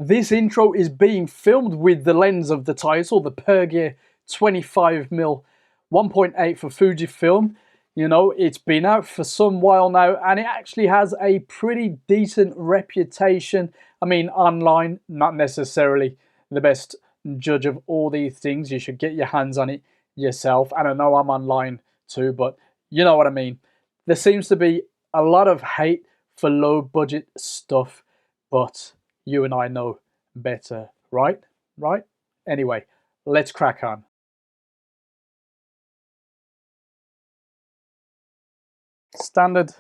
This intro is being filmed with the lens of the title, the Pergear 25mm 1.8 for Fujifilm. You know, it's been out for some while now, and it actually has a pretty decent reputation. I mean, online, not necessarily the best judge of all these things. You should get your hands on it yourself. And I know I'm online too, but you know what I mean. There seems to be a lot of hate for low budget stuff, but you and I know better, right? Right? Anyway, let's crack on. Standard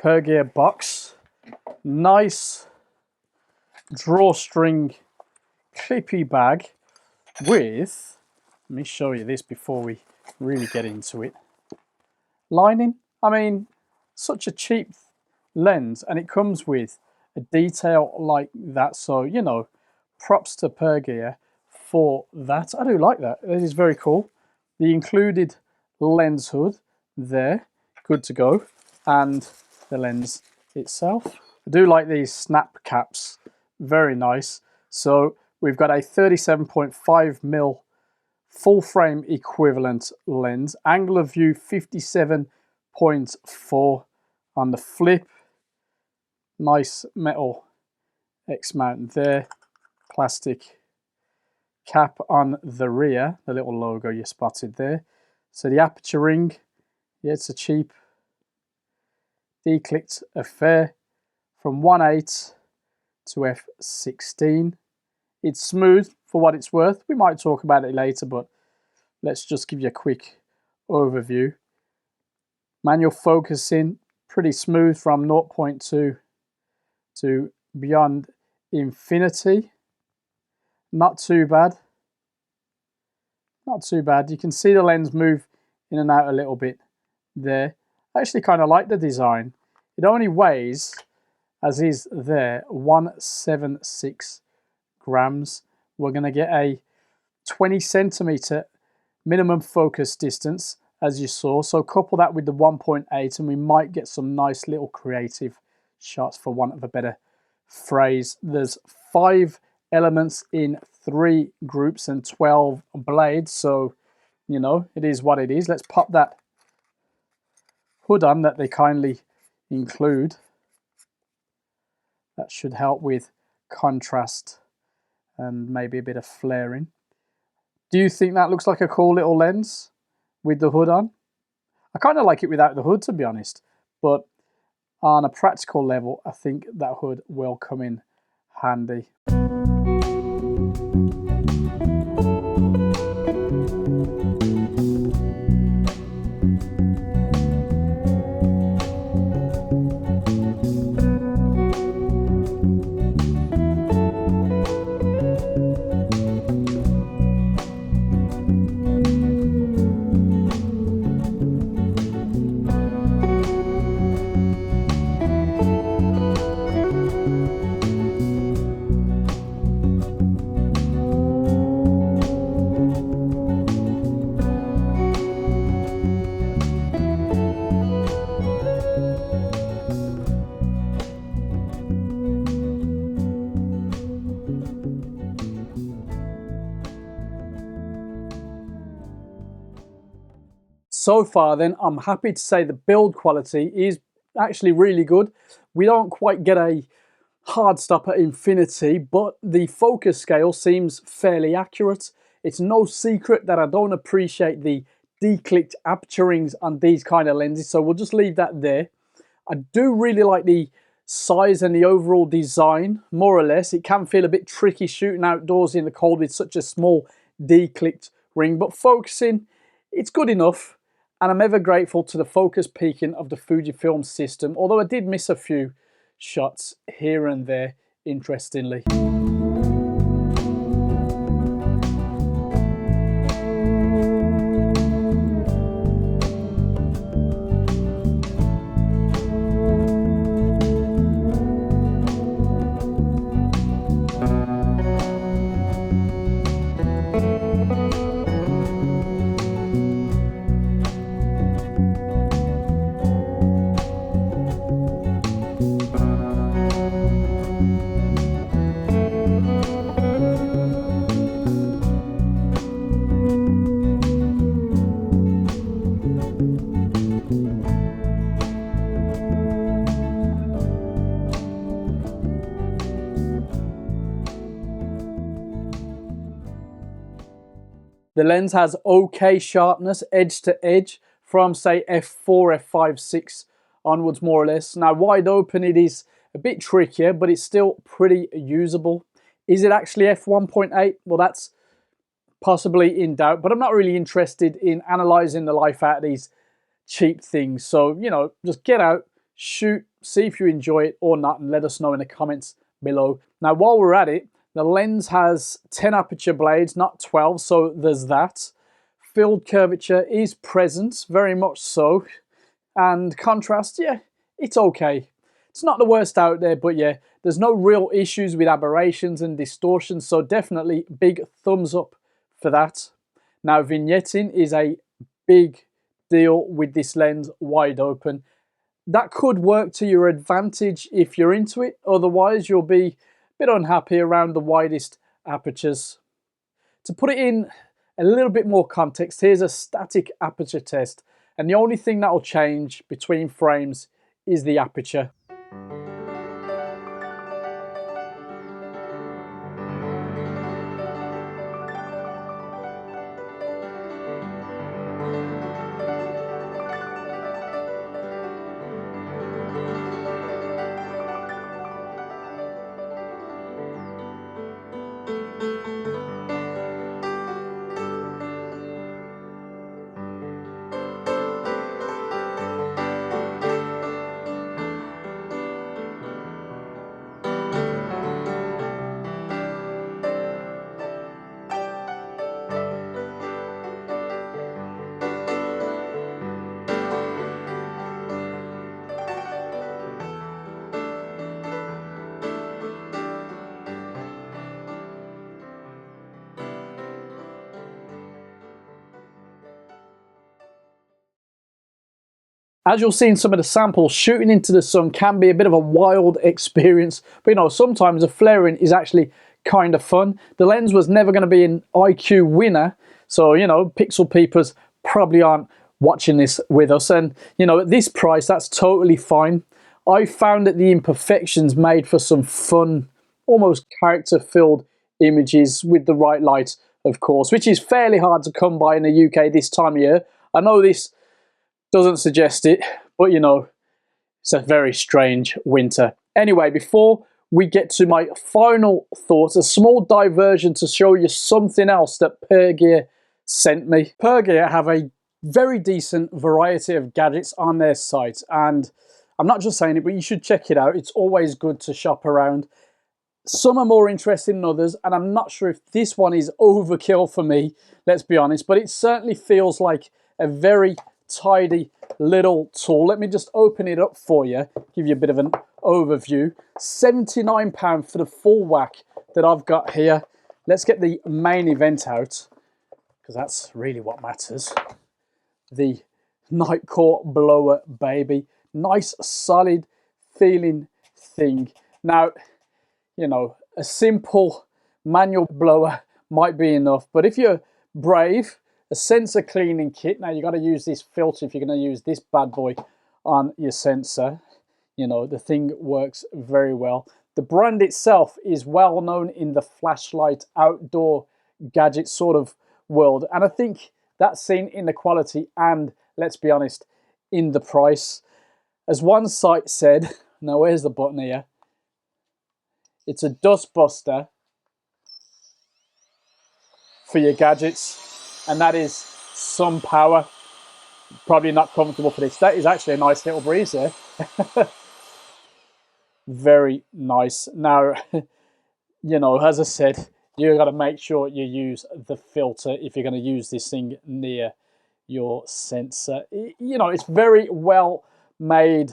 Pergear box. Nice drawstring clippy bag with, let me show you this before we really get into it. Lining. I mean, such a cheap lens, and it comes with a detail like that, so you know, props to Pergear for that. I do like that. It is very cool. The included lens hood there, good to go, and the lens itself. I do like these snap caps, very nice. So we've got a 37.5mm full frame equivalent lens, angle of view 57.4 on the flip. Nice metal X mount there, plastic cap on the rear, the little logo you spotted there. So the aperture ring, yeah, it's a cheap declicked affair from 1.8 to f16. It's smooth for what it's worth. We might talk about it later, but let's just give you a quick overview. Manual focusing, pretty smooth from 0.2 to beyond infinity. Not too bad. Not too bad. You can see the lens move in and out a little bit there. I actually kind of like the design. It only weighs, as is there, 176 grams. We're going to get a 20 centimeter minimum focus distance, as you saw. So couple that with the 1.8 and we might get some nice little creative shots, for want of a better phrase. There's 5 elements in 3 groups and 12 blades, so you know, it is what it is. Let's pop that hood on that they kindly include. That should help with contrast and maybe a bit of flaring. Do you think that looks like a cool little lens with the hood on? I kind of like it without the hood, to be honest, but on a practical level, I think that hood will come in handy. So far then, I'm happy to say the build quality is actually really good. We don't quite get a hard stop at infinity, but the focus scale seems fairly accurate. It's no secret that I don't appreciate the declicked aperture rings on these kind of lenses, so we'll just leave that there. I do really like the size and the overall design, more or less. It can feel a bit tricky shooting outdoors in the cold with such a small declicked ring, but focusing, it's good enough. And I'm ever grateful to the focus peaking of the Fujifilm system, although I did miss a few shots here and there, interestingly. The lens has okay sharpness, edge to edge, from say f4, f5, 6 onwards more or less. Now wide open it is a bit trickier, but it's still pretty usable. Is it actually f1.8? Well, that's possibly in doubt, but I'm not really interested in analysing the life out of these cheap things. So, you know, just get out, shoot, see if you enjoy it or not, and let us know in the comments below. Now, while we're at it, the lens has 10 aperture blades, not 12, so there's that. Field curvature is present, very much so. And contrast, yeah, it's okay. It's not the worst out there, but yeah, there's no real issues with aberrations and distortions, so definitely big thumbs up for that. Now, vignetting is a big deal with this lens wide open. That could work to your advantage if you're into it, otherwise you'll be a bit unhappy around the widest apertures. To put it in a little bit more context, here's a static aperture test, and the only thing that will change between frames is the aperture. As you'll see in some of the samples, shooting into the sun can be a bit of a wild experience, but you know, sometimes the flaring is actually kind of fun. The lens was never going to be an IQ winner, so you know, pixel peepers probably aren't watching this with us, and you know, at this price that's totally fine. I found that the imperfections made for some fun, almost character-filled images with the right light, of course, which is fairly hard to come by in the UK this time of year. I know this doesn't suggest it, but you know, it's a very strange winter. Anyway, before we get to my final thoughts, a small diversion to show you something else that Pergear sent me. Pergear have a very decent variety of gadgets on their site, and I'm not just saying it, but you should check it out. It's always good to shop around. Some are more interesting than others, and I'm not sure if this one is overkill for me, let's be honest, but it certainly feels like a very tidy little tool. Let me just open it up for you, give you a bit of an overview. £79 for the full whack that I've got here. Let's get the main event out, because that's really what matters. The Nitecore BlowerBaby. Nice, solid feeling thing. Now, you know, a simple manual blower might be enough, but if you're brave, a sensor cleaning kit. Now, you got to use this filter if you're going to use this bad boy on your sensor. You know, the thing works very well. The brand itself is well known in the flashlight outdoor gadget sort of world, and I think that's seen in the quality and, let's be honest, in the price. As one site said, now where's the button here? It's a dust buster for your gadgets, and that is some power. Probably not comfortable for this. That is actually a nice little breeze there. Very nice. Now, you know, as I said, you've got to make sure you use the filter if you're going to use this thing near your sensor. You know, it's very well made,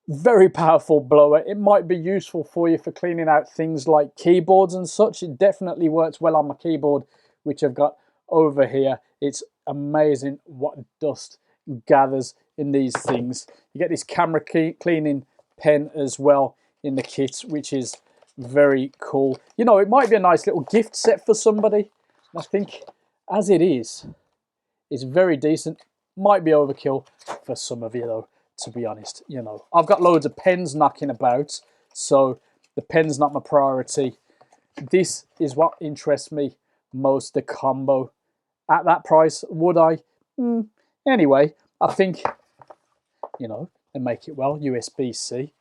very powerful blower. It might be useful for you for cleaning out things like keyboards and such. It definitely works well on my keyboard, which I've got over here. It's amazing what dust gathers in these things. You get this camera cleaning pen as well in the kit, which is very cool. You know, it might be a nice little gift set for somebody. I think as it is, it's very decent. Might be overkill for some of you though, to be honest. You know, I've got loads of pens knocking about, so the pen's not my priority. This is what interests me most, the combo, at that price, would I? Anyway, I think, you know, they make it well. USB-C,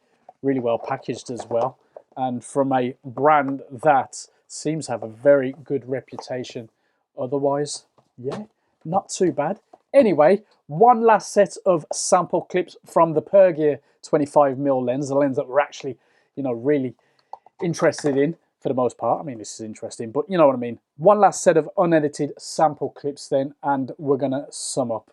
really well packaged as well. And from a brand that seems to have a very good reputation otherwise, yeah, not too bad. Anyway, one last set of sample clips from the Pergear 25mm lens, the lens that we're actually, you know, really interested in for the most part. I mean, this is interesting, but you know what I mean. One last set of unedited sample clips then, and we're gonna sum up.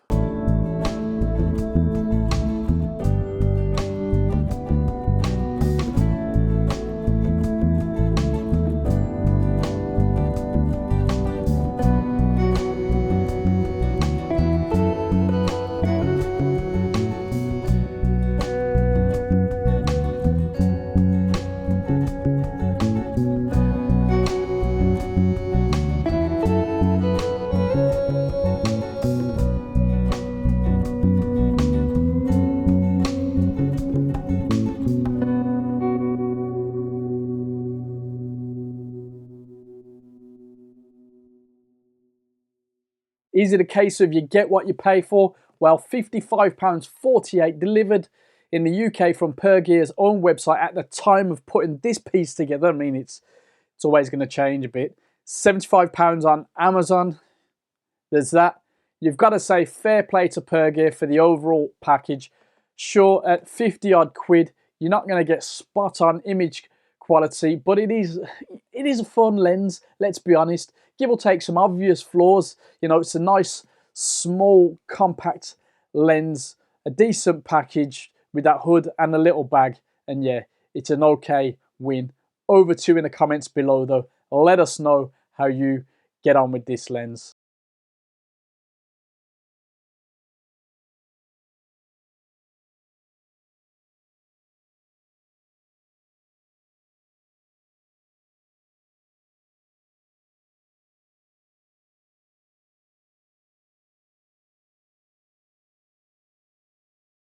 Is it a case of you get what you pay for? Well, £55.48 delivered in the UK from Pergear's own website at the time of putting this piece together. I mean, it's always going to change a bit. £75 on Amazon. There's that. You've got to say fair play to Pergear for the overall package. Sure, at 50 odd quid, you're not going to get spot on image quality, but it is a fun lens, let's be honest. Give or take some obvious flaws, you know, it's a nice, small, compact lens, a decent package with that hood and a little bag, and yeah, it's an okay win. Over to in the comments below though. Let us know how you get on with this lens.